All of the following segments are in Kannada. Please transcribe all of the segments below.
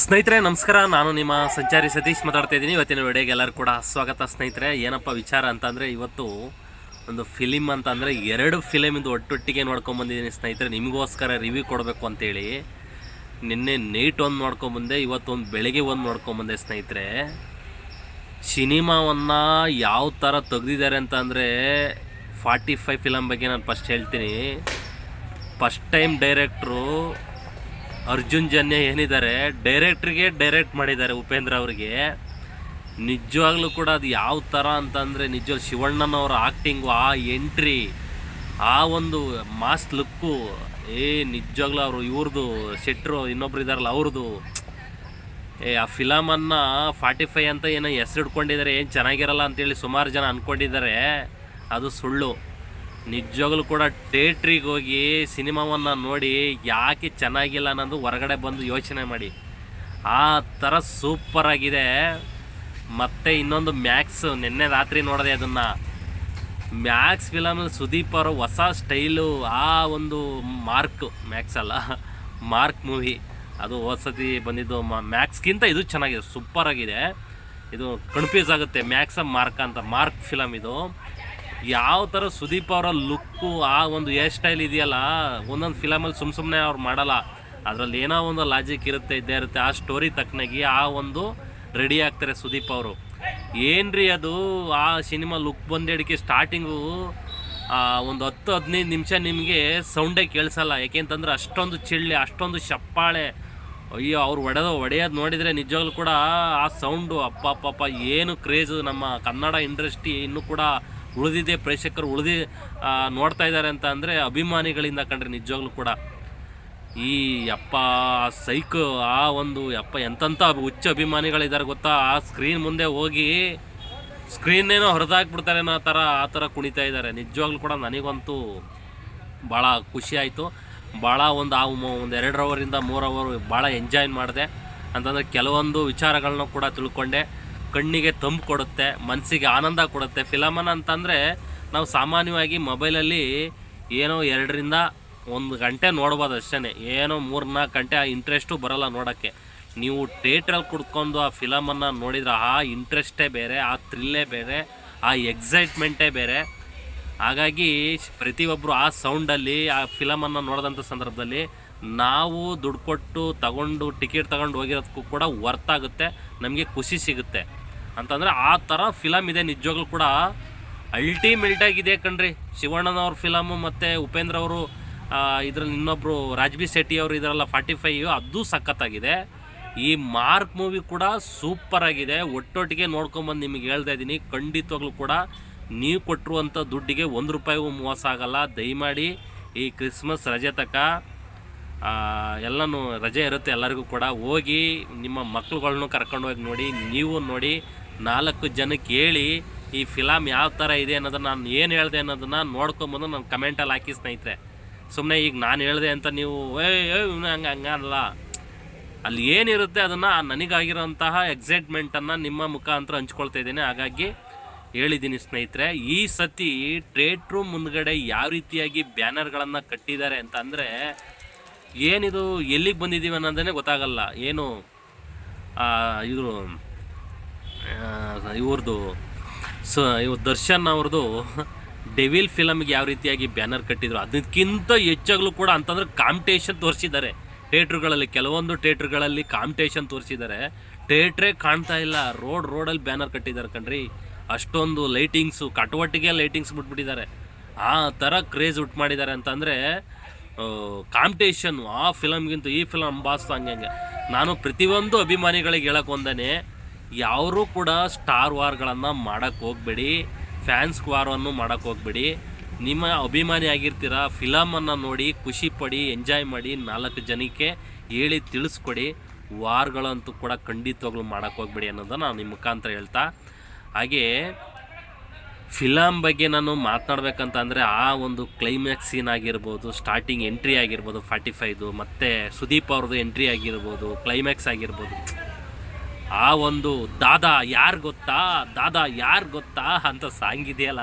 ಸ್ನೇಹಿತರೆ ನಮಸ್ಕಾರ. ನಾನು ನಿಮ್ಮ ಸಂಚಾರಿ ಸತೀಶ್ ಮಾತಾಡ್ತಾ ಇದ್ದೀನಿ. ಇವತ್ತಿನ ವಿಡಿಯೋಗೆ ಎಲ್ಲರೂ ಕೂಡ ಸ್ವಾಗತ. ಸ್ನೇಹಿತರೆ, ಏನಪ್ಪ ವಿಚಾರ ಅಂತಂದರೆ, ಇವತ್ತು ಒಂದು ಫಿಲಿಮ್ ಅಂತ ಅಂದರೆ 2 ಫಿಲಿಮಿಂದು ಒಟ್ಟೊಟ್ಟಿಗೆ ನೋಡ್ಕೊಂಬಂದಿದ್ದೀನಿ ಸ್ನೇಹಿತರೆ. ನಿಮಗೋಸ್ಕರ ರಿವ್ಯೂ ಕೊಡಬೇಕು ಅಂತೇಳಿ ನಿನ್ನೆ ನೈಟ್ ಒಂದು ನೋಡ್ಕೊಂಬಂದೆ, ಇವತ್ತೊಂದು ಬೆಳಗ್ಗೆ ಒಂದು ನೋಡ್ಕೊಂಬಂದೆ ಸ್ನೇಹಿತರೆ. ಸಿನಿಮಾವನ್ನು ಯಾವ ಥರ ತೆಗ್ದಿದ್ದಾರೆ ಅಂತ ಅಂದರೆ, 45 ಫಿಲಮ್ ಬಗ್ಗೆ ನಾನು ಫಸ್ಟ್ ಹೇಳ್ತೀನಿ. ಫಸ್ಟ್ ಟೈಮ್ ಡೈರೆಕ್ಟ್ರು ಅರ್ಜುನ್ ಜನ್ಯ ಏನಿದ್ದಾರೆ, ಡೈರೆಕ್ಟ್ರಿಗೆ ಡೈರೆಕ್ಟ್ ಮಾಡಿದ್ದಾರೆ ಉಪೇಂದ್ರ ಅವರಿಗೆ. ನಿಜವಾಗ್ಲೂ ಕೂಡ ಅದು ಯಾವ ಥರ ಅಂತಂದರೆ, ನಿಜವಾಗ್ಲೂ ಶಿವಣ್ಣನವರ ಆ್ಯಕ್ಟಿಂಗು, ಆ ಎಂಟ್ರಿ, ಆ ಒಂದು ಮಾಸ್ ಲುಕ್ಕು, ನಿಜವಾಗ್ಲೂ ಅವರು ಇವ್ರದ್ದು ಶೆಟ್ರು ಇನ್ನೊಬ್ರು ಇದ್ದಾರಲ್ಲ ಅವ್ರದ್ದು, ಆ ಫಿಲಮನ್ನು 45 ಅಂತ ಏನೋ ಹೆಸರು ಇಟ್ಕೊಂಡಿದ್ದಾರೆ. ಏನು ಚೆನ್ನಾಗಿರಲ್ಲ ಅಂತೇಳಿ ಸುಮಾರು ಜನ ಅಂದ್ಕೊಂಡಿದ್ದಾರೆ. ಅದು ಸುಳ್ಳು. ನಿಜವಾಗ್ಲೂ ಕೂಡ ಥಿಯೇಟ್ರಿಗೆ ಹೋಗಿ ಸಿನಿಮಾವನ್ನು ನೋಡಿ ಯಾಕೆ ಚೆನ್ನಾಗಿಲ್ಲ ಅನ್ನೋದು ಹೊರಗಡೆ ಬಂದು ಯೋಚನೆ ಮಾಡಿ. ಆ ಥರ ಸೂಪರಾಗಿದೆ. ಮತ್ತು ಇನ್ನೊಂದು ಮ್ಯಾಕ್ಸ್, ನಿನ್ನೆ ರಾತ್ರಿ ನೋಡಿದೆ ಅದನ್ನು. ಮ್ಯಾಕ್ಸ್ ಫಿಲಮಲ್ಲಿ ಸುದೀಪ್ ಅವರು ಹೊಸ ಸ್ಟೈಲು, ಆ ಒಂದು ಮ್ಯಾಕ್ಸ್ ಅಲ್ಲ, ಮಾರ್ಕ್ ಮೂವಿ, ಅದು ಹೊಸತಿ ಬಂದಿದ್ದು. ಮ್ಯಾಕ್ಸ್ಗಿಂತ ಇದು ಚೆನ್ನಾಗಿದೆ, ಸೂಪರಾಗಿದೆ. ಇದು ಕನ್ಫ್ಯೂಸ್ ಆಗುತ್ತೆ, ಮ್ಯಾಕ್ಸ ಮಾರ್ಕ್ ಅಂತ. ಮಾರ್ಕ್ ಫಿಲಮ್ ಇದು. ಯಾವ ಥರ ಸುದೀಪ್ ಅವರ ಲುಕ್ಕು, ಆ ಒಂದು ಹೇರ್ ಸ್ಟೈಲ್ ಇದೆಯಲ್ಲ, ಒಂದೊಂದು ಫಿಲಮಲ್ಲಿ ಸುಮ್ಮನೆ ಅವ್ರು ಮಾಡಲ್ಲ, ಅದರಲ್ಲಿ ಏನೋ ಒಂದು ಲಾಜಿಕ್ ಇದ್ದೇ ಇರುತ್ತೆ. ಆ ಸ್ಟೋರಿ ತಕ್ಕನಾಗಿ ಆ ಒಂದು ರೆಡಿ ಆಗ್ತಾರೆ ಸುದೀಪ್ ಅವರು. ಏನ್ರಿ ಅದು, ಆ ಸಿನಿಮಾ ಲುಕ್ ಬಂದೇಳಿಕೆ ಸ್ಟಾರ್ಟಿಂಗು ಒಂದು 10-15 ನಿಮಿಷ ನಿಮಗೆ ಸೌಂಡೇ ಕೇಳಿಸಲ್ಲ. ಯಾಕೆಂತಂದ್ರೆ ಅಷ್ಟೊಂದು ಚಿಳ್ಳೆ, ಅಷ್ಟೊಂದು ಚಪ್ಪಾಳೆ. ಅಯ್ಯೋ, ಅವ್ರು ಹೊಡೆಯೋದು ನೋಡಿದರೆ ನಿಜವಾಗ್ಲೂ ಕೂಡ ಆ ಸೌಂಡು ಅಪ್ಪ ಏನು ಕ್ರೇಜು. ನಮ್ಮ ಕನ್ನಡ ಇಂಡಸ್ಟ್ರಿ ಇನ್ನೂ ಕೂಡ ಉಳಿದಿದೆ, ಪ್ರೇಕ್ಷಕರು ನೋಡ್ತಾ ಇದ್ದಾರೆ ಅಂತ ಅಂದರೆ ಅಭಿಮಾನಿಗಳಿಂದ ಕಂಡ್ರೆ. ನಿಜವಾಗ್ಲೂ ಕೂಡ ಈ ಸೈಕ್, ಆ ಒಂದು ಎಂತೆಂಥ ಹುಚ್ಚ ಅಭಿಮಾನಿಗಳಿದ್ದಾರೆ ಗೊತ್ತಾ. ಆ ಸ್ಕ್ರೀನ್ ಮುಂದೆ ಹೋಗಿ ಸ್ಕ್ರೀನೇನೋ ಹೊರದಾಕ್ಬಿಡ್ತಾರೆ ಅನ್ನೋ ಆ ಥರ ಕುಣಿತಾ ಇದ್ದಾರೆ. ನಿಜವಾಗ್ಲೂ ಕೂಡ ನನಗಂತೂ ಭಾಳ ಖುಷಿ ಆಯಿತು. ಭಾಳ ಒಂದು 2 ಅವರಿಂದ 3 ಅವರ್ ಭಾಳ ಎಂಜಾಯ್ ಮಾಡಿದೆ. ಅಂತಂದರೆ ಕೆಲವೊಂದು ವಿಚಾರಗಳನ್ನ ಕೂಡ ತಿಳ್ಕೊಂಡೆ. ಕಣ್ಣಿಗೆ ತಂಪು ಕೊಡುತ್ತೆ, ಮನಸ್ಸಿಗೆ ಆನಂದ ಕೊಡುತ್ತೆ. ಫಿಲಮನ್ನು ಅಂತಂದರೆ ನಾವು ಸಾಮಾನ್ಯವಾಗಿ ಮೊಬೈಲಲ್ಲಿ ಏನೋ 2-1 ಗಂಟೆ ನೋಡ್ಬೋದು ಅಷ್ಟೇ. ಏನೋ 3-4 ಗಂಟೆ ಆ ಇಂಟ್ರೆಸ್ಟು ಬರೋಲ್ಲ ನೋಡೋಕ್ಕೆ. ನೀವು ಥಿಯೇಟ್ರಲ್ಲಿ ಕುಡ್ಕೊಂಡು ಆ ಫಿಲಮನ್ನು ನೋಡಿದರೆ ಆ ಇಂಟ್ರೆಸ್ಟೇ ಬೇರೆ, ಆ ಥ್ರಿಲ್ಲೇ ಬೇರೆ, ಆ ಎಕ್ಸೈಟ್ಮೆಂಟೇ ಬೇರೆ. ಹಾಗಾಗಿ ಪ್ರತಿಯೊಬ್ಬರು ಆ ಸೌಂಡಲ್ಲಿ ಆ ಫಿಲಮನ್ನು ನೋಡಿದಂಥ ಸಂದರ್ಭದಲ್ಲಿ ನಾವು ದುಡ್ಡು ಕೊಟ್ಟು ಟಿಕೆಟ್ ತಗೊಂಡು ಹೋಗಿರೋದಕ್ಕೂ ಕೂಡ ವರ್ತ್ ಆಗುತ್ತೆ, ನಮಗೆ ಖುಷಿ ಸಿಗುತ್ತೆ. ಅಂತಂದರೆ ಆ ಥರ ಫಿಲಮ್ ಇದೆ. ನಿಜವಾಗ್ಲೂ ಕೂಡ ಅಲ್ಟಿಮೇಟಾಗಿದೆ ಕಣ್ರಿ. ಶಿವಣ್ಣನವ್ರ ಫಿಲಮು ಮತ್ತು ಉಪೇಂದ್ರ ಅವರು ಇದರಲ್ಲಿ ಇನ್ನೊಬ್ಬರು ರಾಜ್ಬಿ ಶೆಟ್ಟಿ ಅವರು ಇದರಲ್ಲ 45, ಅದು ಸಖತ್ತಾಗಿದೆ. ಈ ಮಾರ್ಕ್ ಮೂವಿ ಕೂಡ ಸೂಪರಾಗಿದೆ. ಒಟ್ಟೊಟ್ಟಿಗೆ ನೋಡ್ಕೊಂಬಂದು ನಿಮಗೆ ಹೇಳ್ತಾ ಇದ್ದೀನಿ. ಖಂಡಿತವಾಗ್ಲೂ ಕೂಡ ನೀವು ಕೊಟ್ಟಿರುವಂಥ ದುಡ್ಡಿಗೆ 1 ರೂಪಾಯಿಗೂ ಮೋಸ ಆಗಲ್ಲ. ದಯಮಾಡಿ ಈ ಕ್ರಿಸ್ಮಸ್ ರಜೆ ತನಕ ಎಲ್ಲನೂ ರಜೆ ಇರುತ್ತೆ ಎಲ್ಲರಿಗೂ ಕೂಡ, ಹೋಗಿ ನಿಮ್ಮ ಮಕ್ಳುಗಳ್ನು ಕರ್ಕೊಂಡೋಗಿ ನೋಡಿ. ನೀವು ನೋಡಿ, 4 ಜನಕ್ಕೆ ಹೇಳಿ ಈ ಫಿಲಮ್ ಯಾವ ಥರ ಇದೆ ಅನ್ನೋದನ್ನು, ನಾನು ಏನು ಹೇಳಿದೆ ಅನ್ನೋದನ್ನು ನೋಡ್ಕೊಂಬಂದು ನಾನು ಕಮೆಂಟಲ್ಲಿ ಹಾಕಿ ಸ್ನೇಹಿತರೆ. ಸುಮ್ಮನೆ ಈಗ ನಾನು ಹೇಳಿದೆ ಅಂತ ನೀವು ಹಂಗಲ್ಲ. ಅಲ್ಲಿ ಏನಿರುತ್ತೆ ಅದನ್ನು, ನನಗಾಗಿರೋಂತಹ ಎಕ್ಸೈಟ್ಮೆಂಟನ್ನು ನಿಮ್ಮ ಮುಖಾಂತರ ಹಂಚ್ಕೊಳ್ತಾ ಇದ್ದೀನಿ. ಹಾಗಾಗಿ ಹೇಳಿದ್ದೀನಿ ಸ್ನೇಹಿತರೆ. ಈ ಸತಿ ಥಿಯೇಟ್ರು ಮುಂದ್ಗಡೆ ಯಾವ ರೀತಿಯಾಗಿ ಬ್ಯಾನರ್ಗಳನ್ನು ಕಟ್ಟಿದ್ದಾರೆ ಅಂತ ಅಂದರೆ, ಏನಿದು ಎಲ್ಲಿಗೆ ಬಂದಿದ್ದೀವಿ ಅನ್ನೋದೇ ಗೊತ್ತಾಗಲ್ಲ. ಏನು ಇವ್ರದ್ದು ದರ್ಶನ್ ಅವ್ರದ್ದು ಡೆವಿಲ್ ಫಿಲಮ್ಗೆ ಯಾವ ರೀತಿಯಾಗಿ ಬ್ಯಾನರ್ ಕಟ್ಟಿದ್ರು, ಅದಕ್ಕಿಂತ ಹೆಚ್ಚಾಗಲೂ ಕೂಡ ಅಂತಂದರೆ ಕಾಂಪಿಟೇಷನ್ ತೋರಿಸಿದ್ದಾರೆ ಥಿಯೇಟ್ರುಗಳಲ್ಲಿ. ಕೆಲವೊಂದು ಥಿಯೇಟ್ರುಗಳಲ್ಲಿ ಕಾಂಪಿಟೇಷನ್ ತೋರಿಸಿದ್ದಾರೆ. ಥಿಯೇಟ್ರೇ ಕಾಣ್ತಾ ಇಲ್ಲ, ರೋಡಲ್ಲಿ ಬ್ಯಾನರ್ ಕಟ್ಟಿದ್ದಾರೆ ಕಣ್ರಿ. ಅಷ್ಟೊಂದು ಲೈಟಿಂಗ್ಸು, ಕಟುವಟ್ಟಿಗೆ ಲೈಟಿಂಗ್ಸ್ ಬಿಟ್ಬಿಟ್ಟಿದ್ದಾರೆ. ಆ ಥರ ಕ್ರೇಜ್ ಉಂಟು ಮಾಡಿದ್ದಾರೆ ಅಂತಂದರೆ ಕಾಂಪಿಟೇಷನ್ನು. ಆ ಫಿಲಮ್ಗಿಂತ ಈ ಫಿಲಮ್ ಬಾಸ್ ಹಂಗೆ. ನಾನು ಪ್ರತಿಯೊಂದು ಅಭಿಮಾನಿಗಳಿಗೆ ಹೇಳೋಕ್ಕೊಂದೇ, ಯಾರೂ ಕೂಡ ಸ್ಟಾರ್ ವಾರ್ಗಳನ್ನು ಮಾಡೋಕ್ಕೆ ಹೋಗಬೇಡಿ, ಫ್ಯಾನ್ಸ್ ವಾರನ್ನು ಮಾಡೋಕ್ಕೆ ಹೋಗಬೇಡಿ. ನಿಮ್ಮ ಅಭಿಮಾನಿ ಆಗಿರ್ತೀರ, ಫಿಲಮನ್ನು ನೋಡಿ ಖುಷಿ ಪಡಿ, ಎಂಜಾಯ್ ಮಾಡಿ, 4 ಜನಕ್ಕೆ ಹೇಳಿ ತಿಳಿಸ್ಕೊಡಿ. ವಾರ್ಗಳಂತೂ ಕೂಡ ಖಂಡಿತವಾಗ್ಲೂ ಮಾಡೋಕ್ಕೆ ಹೋಗಬೇಡಿ ಅನ್ನೋದನ್ನು ನಾನು ನಿಮ್ಮ ಮುಖಾಂತರ ಹೇಳ್ತಾ, ಹಾಗೆ ಫಿಲಮ್ ಬಗ್ಗೆ ನಾನು ಮಾತನಾಡ್ಬೇಕಂತ ಅಂದರೆ, ಆ ಒಂದು ಕ್ಲೈಮ್ಯಾಕ್ಸ್ ಸೀನ್ ಆಗಿರ್ಬೋದು, ಸ್ಟಾರ್ಟಿಂಗ್ ಎಂಟ್ರಿ ಆಗಿರ್ಬೋದು 45, ಮತ್ತು ಸುದೀಪ್ ಅವ್ರದ್ದು ಎಂಟ್ರಿ ಆಗಿರ್ಬೋದು, ಕ್ಲೈಮ್ಯಾಕ್ಸ್ ಆಗಿರ್ಬೋದು, ಆ ಒಂದು ದಾದಾ ಯಾರು ಗೊತ್ತಾ ಅಂತ ಸಾಂಗ್ ಇದೆಯಲ್ಲ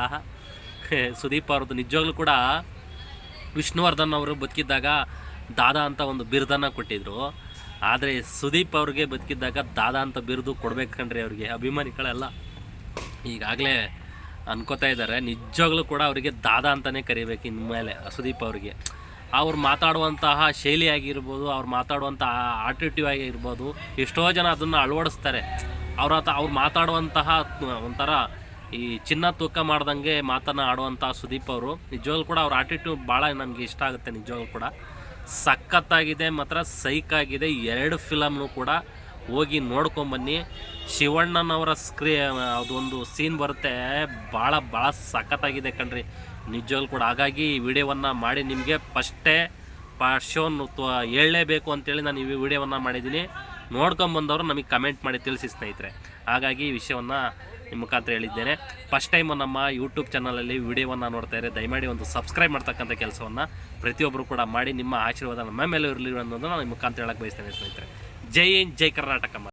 ಸುದೀಪ್ ಅವ್ರದ್ದು. ನಿಜವಾಗ್ಲೂ ಕೂಡ ವಿಷ್ಣುವರ್ಧನ್ ಅವರು ಬದುಕಿದ್ದಾಗ ದಾದಾ ಅಂತ ಒಂದು ಬಿರುದನ್ನು ಕೊಟ್ಟಿದ್ದರು. ಆದರೆ ಸುದೀಪ್ ಅವ್ರಿಗೆ ಬದುಕಿದ್ದಾಗ ದಾದಾ ಅಂತ ಬಿರುದು ಕೊಡ್ಬೇಕು ಕಣ್ರಿ ಅವ್ರಿಗೆ. ಅಭಿಮಾನಿಗಳೆಲ್ಲ ಈಗಾಗಲೇ ಅನ್ಕೋತಾ ಇದ್ದಾರೆ, ನಿಜವಾಗ್ಲೂ ಕೂಡ ಅವರಿಗೆ ದಾದಾ ಅಂತಲೇ ಕರಿಬೇಕು ಇನ್ಮೇಲೆ ಸುದೀಪ್ ಅವ್ರಿಗೆ. ಅವ್ರು ಮಾತಾಡುವಂತಹ ಶೈಲಿ ಆಗಿರ್ಬೋದು, ಅವ್ರು ಮಾತಾಡುವಂತಹ ಆಟಿಟ್ಯೂಡ್ ಆಗಿರ್ಬೋದು, ಎಷ್ಟೋ ಜನ ಅದನ್ನು ಅಳವಡಿಸ್ತಾರೆ. ಅವ್ರು ಮಾತಾಡುವಂತಹ ಒಂಥರ ಈ ಚಿನ್ನ ತೂಕ ಮಾಡ್ದಂಗೆ ಮಾತನ್ನು ಆಡುವಂಥ ಸುದೀಪ್ ಅವರು ನಿಜವಾಗ್ಲೂ ಕೂಡ ಅವ್ರ ಆಟಿಟ್ಯೂಡ್ ಭಾಳ ನನಗೆ ಇಷ್ಟ ಆಗುತ್ತೆ. ನಿಜವಾಗ್ಲೂ ಕೂಡ ಸಖತ್ತಾಗಿದೆ, ಮಾತ್ರ ಸೈಕಾಗಿದೆ. 2 ಫಿಲಮ್ನು ಕೂಡ ಹೋಗಿ ನೋಡ್ಕೊಂಬನ್ನಿ. ಶಿವಣ್ಣನವರ ಅದೊಂದು ಸೀನ್ ಬರುತ್ತೆ, ಭಾಳ ಸಖತ್ತಾಗಿದೆ ಕಣ್ರಿ ನಿಜವಾಗ್ಲೂ ಕೂಡ. ಹಾಗಾಗಿ ಈ ವಿಡಿಯೋವನ್ನು ಮಾಡಿ ನಿಮಗೆ ಫಸ್ಟೇ ಶೋನು ಹೇಳಲೇಬೇಕು ಅಂತೇಳಿ ನಾನು ಈ ವಿಡಿಯೋವನ್ನು ಮಾಡಿದ್ದೀನಿ. ನೋಡ್ಕೊಂಬಂದವರು ನಮಗೆ ಕಮೆಂಟ್ ಮಾಡಿ ತಿಳಿಸಿ ಸ್ನೇಹಿತರೆ. ಹಾಗಾಗಿ ಈ ವಿಷಯವನ್ನು ನಿಮ್ಮ ಮುಖಾಂತರ ಹೇಳಿದ್ದೇನೆ. ಫಸ್ಟ್ ಟೈಮು ನಮ್ಮ ಯೂಟ್ಯೂಬ್ ಚಾನಲಲ್ಲಿ ವಿಡಿಯೋವನ್ನು ನೋಡ್ತಾ ಇದ್ದಾರೆ, ದಯಮಾಡಿ ಒಂದು ಸಬ್ಸ್ಕ್ರೈಬ್ ಮಾಡ್ತಕ್ಕಂಥ ಕೆಲಸವನ್ನು ಪ್ರತಿಯೊಬ್ಬರು ಕೂಡ ಮಾಡಿ. ನಿಮ್ಮ ಆಶೀರ್ವಾದ ನಮ್ಮ ಮೇಲೆ ಇರಲಿ ಅನ್ನೋದನ್ನು ನಾನು ನಿಮ್ಮ ಮುಖಾಂತರ ಹೇಳಕ್ಕೆ ಬಯಸ್ತೇನೆ ಸ್ನೇಹಿತರೆ. ಜೈ ಹಿಂದ್, ಜೈ ಕರ್ನಾಟಕ.